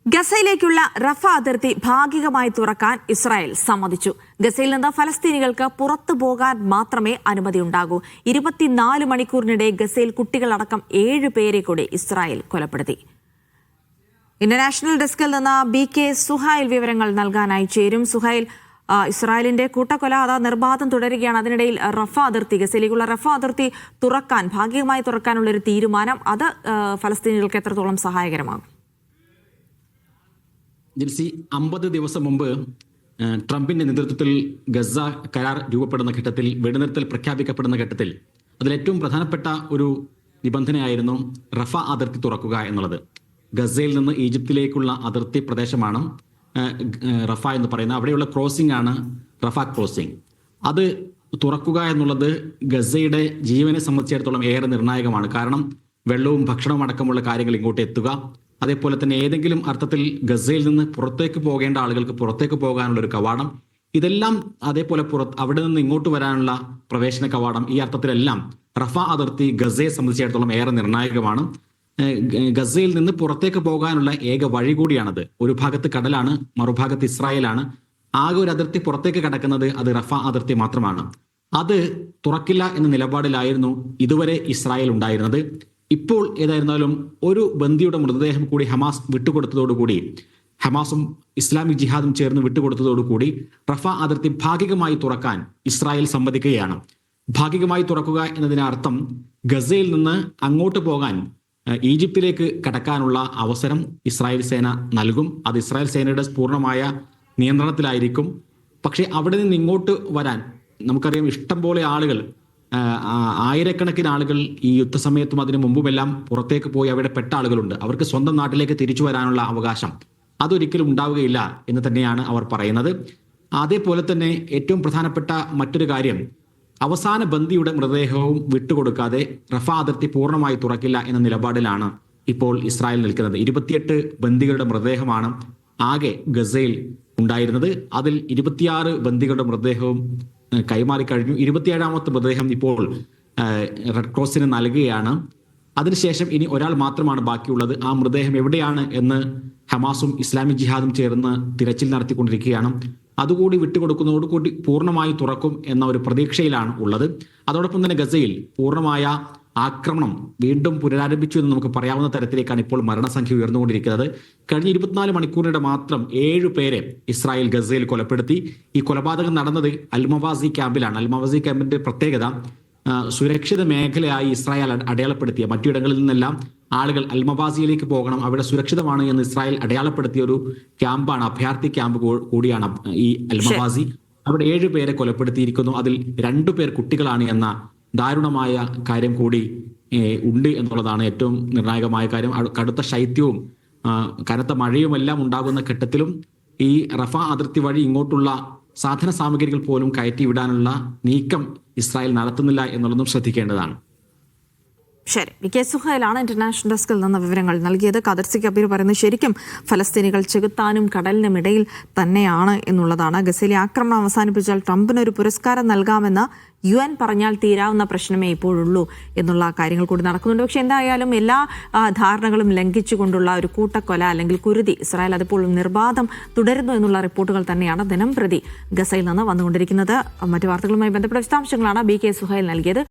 ഗസയിലേക്കുള്ള റഫ അതിർത്തി ഭാഗികമായി തുറക്കാൻ ഇസ്രായേൽ സമ്മതിച്ചു. ഗസയിൽ നിന്ന് ഫലസ്തീനികൾക്ക് പുറത്തു പോകാൻ മാത്രമേ അനുമതിയുണ്ടാകൂ. 24 മണിക്കൂറിനിടെ ഗസയിൽ കുട്ടികളടക്കം 7 പേരെ കൂടി ഇസ്രായേൽ കൊലപ്പെടുത്തി. ഇന്റർനാഷണൽ ഡെസ്കിൽ നിന്ന് BK സുഹൈൽ വിവരങ്ങൾ നൽകാനായി ചേരും. സുഹൈൽ, ഇസ്രായേലിന്റെ കൂട്ടക്കൊല നിർബാധം തുടരുകയാണ്. അതിനിടയിൽ ഗസയിലേക്കുള്ള റഫ അതിർത്തി ഭാഗികമായി തുറക്കാനുള്ള ഒരു തീരുമാനം അത് ഫലസ്തീനികൾക്ക് എത്രത്തോളം സഹായകരമാകും? ജിൽസി, 50 ദിവസം മുമ്പ് ട്രംപിന്റെ നേതൃത്വത്തിൽ ഗസ കരാർ രൂപപ്പെടുന്ന ഘട്ടത്തിൽ, വെടിനിർത്തൽ പ്രഖ്യാപിക്കപ്പെടുന്ന ഘട്ടത്തിൽ അതിലേറ്റവും പ്രധാനപ്പെട്ട ഒരു നിബന്ധനയായിരുന്നു റഫ അതിർത്തി തുറക്കുക എന്നുള്ളത്. ഗസയിൽ നിന്ന് ഈജിപ്തിലേക്കുള്ള അതിർത്തി പ്രദേശമാണ് റഫ എന്ന് പറയുന്നത്. അവിടെയുള്ള ക്രോസിംഗ് ആണ് റഫ ക്രോസിംഗ്. അത് തുറക്കുക എന്നുള്ളത് ഗസയുടെ ജീവനെ സംബന്ധിച്ചിടത്തോളം ഏറെ നിർണായകമാണ്. കാരണം വെള്ളവും ഭക്ഷണവും അടക്കമുള്ള കാര്യങ്ങൾ ഇങ്ങോട്ട് എത്തുക, അതേപോലെ തന്നെ ഏതെങ്കിലും അർത്ഥത്തിൽ ഗസയിൽ നിന്ന് പുറത്തേക്ക് പോകേണ്ട ആളുകൾക്ക് പുറത്തേക്ക് പോകാനുള്ള ഒരു കവാടം, ഇതെല്ലാം അതേപോലെ അവിടെ നിന്ന് ഇങ്ങോട്ട് വരാനുള്ള പ്രവേശന കവാടം, ഈ അർത്ഥത്തിലെല്ലാം റഫ അതിർത്തി ഗസയെ സംബന്ധിച്ചിടത്തോളം ഏറെ നിർണായകമാണ്. ഗസയിൽ നിന്ന് പുറത്തേക്ക് പോകാനുള്ള ഏക വഴി കൂടിയാണത്. ഒരു ഭാഗത്ത് കടലാണ്, മറുഭാഗത്ത് ഇസ്രായേലാണ്. ആകെ ഒരു അതിർത്തി പുറത്തേക്ക് കടക്കുന്നത് അത് റഫ അതിർത്തി മാത്രമാണ്. അത് തുറക്കില്ല എന്ന നിലപാടിലായിരുന്നു ഇതുവരെ ഇസ്രായേൽ ഉണ്ടായിരുന്നത്. ഇപ്പോൾ ഏതായിരുന്നാലും ഒരു ബന്ദിയുടെ മൃതദേഹം കൂടി ഹമാസ് വിട്ടുകൊടുത്തതോടുകൂടി, ഹമാസും ഇസ്ലാമിക് ജിഹാദും ചേർന്ന് വിട്ടുകൊടുത്തതോടുകൂടി റഫ അതിർത്തി ഭാഗികമായി തുറക്കാൻ ഇസ്രായേൽ സമ്മതിക്കുകയാണ്. ഭാഗികമായി തുറക്കുക എന്നതിനർത്ഥം ഗസയിൽ നിന്ന് അങ്ങോട്ട് പോകാൻ ഈജിപ്തിലേക്ക് കടക്കാനുള്ള അവസരം ഇസ്രായേൽ സേന നൽകും. അത് ഇസ്രായേൽ സേനയുടെ പൂർണ്ണമായ നിയന്ത്രണത്തിലായിരിക്കും. പക്ഷേ അവിടെ നിന്ന് ഇങ്ങോട്ട് വരാൻ നമുക്കറിയാം, ഇഷ്ടം പോലെ ആളുകൾ, ആയിരക്കണക്കിന് ആളുകൾ ഈ യുദ്ധസമയത്തും അതിനു മുമ്പുമെല്ലാം പുറത്തേക്ക് പോയി അവിടെ പെട്ട ആളുകളുണ്ട്. അവർക്ക് സ്വന്തം നാട്ടിലേക്ക് തിരിച്ചു വരാനുള്ള അവകാശം അതൊരിക്കലും ഉണ്ടാവുകയില്ല എന്ന് തന്നെയാണ് അവർ പറയുന്നത്. അതേപോലെ തന്നെ ഏറ്റവും പ്രധാനപ്പെട്ട മറ്റൊരു കാര്യം, അവസാന ബന്ദിയുടെ മൃതദേഹവും വിട്ടുകൊടുക്കാതെ റഫ അതിർത്തി പൂർണ്ണമായി തുറക്കില്ല എന്ന നിലപാടിലാണ് ഇപ്പോൾ ഇസ്രായേൽ നിൽക്കുന്നത്. 28 ബന്ദികളുടെ മൃതദേഹമാണ് ആകെ ഗസയിൽ ഉണ്ടായിരുന്നത്. അതിൽ 26 ബന്ദികളുടെ മൃതദേഹവും കൈമാറി കഴിഞ്ഞു. 27ാമത്തെ മൃതദേഹം ഇപ്പോൾ റെഡ് ക്രോസിന് നൽകുകയാണ്. അതിനുശേഷം ഇനി ഒരാൾ മാത്രമാണ് ബാക്കിയുള്ളത്. ആ മൃതദേഹം എവിടെയാണ് എന്ന് ഹമാസും ഇസ്ലാമിക് ജിഹാദും ചേർന്ന് തിരച്ചിൽ നടത്തിക്കൊണ്ടിരിക്കുകയാണ്. അതുകൂടി വിട്ടുകൊടുക്കുന്നതോടുകൂടി പൂർണ്ണമായി തുറക്കും എന്ന ഒരു പ്രതീക്ഷയിലാണ് ഉള്ളത്. അതോടൊപ്പം തന്നെ ഗസയിൽ പൂർണ്ണമായ ആക്രമണം വീണ്ടും പുനരാരംഭിച്ചു എന്ന് നമുക്ക് പറയാവുന്ന തരത്തിലേക്കാണ് ഇപ്പോൾ മരണസംഖ്യ ഉയർന്നുകൊണ്ടിരിക്കുന്നത്. കഴിഞ്ഞ 24 മണിക്കൂറിനിടെ മാത്രം 7 പേരെ ഇസ്രായേൽ ഗസയിൽ കൊലപ്പെടുത്തി. ഈ കൊലപാതകം നടന്നത് അൽമവാസി ക്യാമ്പിലാണ്. അൽമവാസി ക്യാമ്പിന്റെ പ്രത്യേകത, സുരക്ഷിത മേഖലയായി ഇസ്രായേൽ അടയാളപ്പെടുത്തിയ, മറ്റിടങ്ങളിൽ നിന്നെല്ലാം ആളുകൾ അൽമവാസിയിലേക്ക് പോകണം, അവിടെ സുരക്ഷിതമാണ് എന്ന് ഇസ്രായേൽ അടയാളപ്പെടുത്തിയ ഒരു ക്യാമ്പാണ്, അഭയാർത്ഥി ക്യാമ്പ് കൂടിയാണ് ഈ അൽമവാസി. അവിടെ 7 പേരെ കൊലപ്പെടുത്തിയിരിക്കുന്നു. അതിൽ 2 പേർ കുട്ടികളാണ് എന്ന ദാരുണമായ കാര്യം കൂടി ഉണ്ട് എന്നുള്ളതാണ് ഏറ്റവും നിർണായകമായ കാര്യം. കടുത്ത ശൈത്യവും കനത്ത മഴയുമെല്ലാം ഉണ്ടാകുന്ന ഘട്ടത്തിലും ഈ റഫ അതിർത്തി വഴി ഇങ്ങോട്ടുള്ള സാധന സാമഗ്രികൾ പോലും കയറ്റി വിടാനുള്ള നീക്കം ഇസ്രായേൽ നടത്തുന്നില്ല എന്നുള്ളതും ശ്രദ്ധിക്കേണ്ടതാണ്. ശരി, BK സുഹൈലാണ് ഇന്റർനാഷണൽ ഡെസ്കിൽ നിന്ന് വിവരങ്ങൾ നൽകിയത്. ഖദർ സി കബീർ പറയുന്നത് ശരിക്കും ഫലസ്തീനികൾ ചെകുത്താനും കടലിനും ഇടയിൽ തന്നെയാണ് എന്നുള്ളതാണ്. ഗസയിലെ ആക്രമണം അവസാനിപ്പിച്ചാൽ ട്രംപിന് ഒരു പുരസ്കാരം നൽകാമെന്ന് UN പറഞ്ഞാൽ തീരാവുന്ന പ്രശ്നമേ ഇപ്പോഴുള്ളൂ എന്നുള്ള കാര്യങ്ങൾ കൂടി നടക്കുന്നുണ്ട്. പക്ഷെ എന്തായാലും എല്ലാ ധാരണകളും ലംഘിച്ചുകൊണ്ടുള്ള ഒരു കൂട്ടക്കൊല അല്ലെങ്കിൽ കുരുതി ഇസ്രായേൽ അതിപ്പോൾ നിർബാധം തുടരുന്നു എന്നുള്ള റിപ്പോർട്ടുകൾ തന്നെയാണ് ദിനം പ്രതി ഗസയിൽ നിന്ന് വന്നുകൊണ്ടിരിക്കുന്നത്. മറ്റു വാർത്തകളുമായി ബന്ധപ്പെട്ട വിശദാംശങ്ങളാണ് BK സുഹൈൽ നൽകിയത്.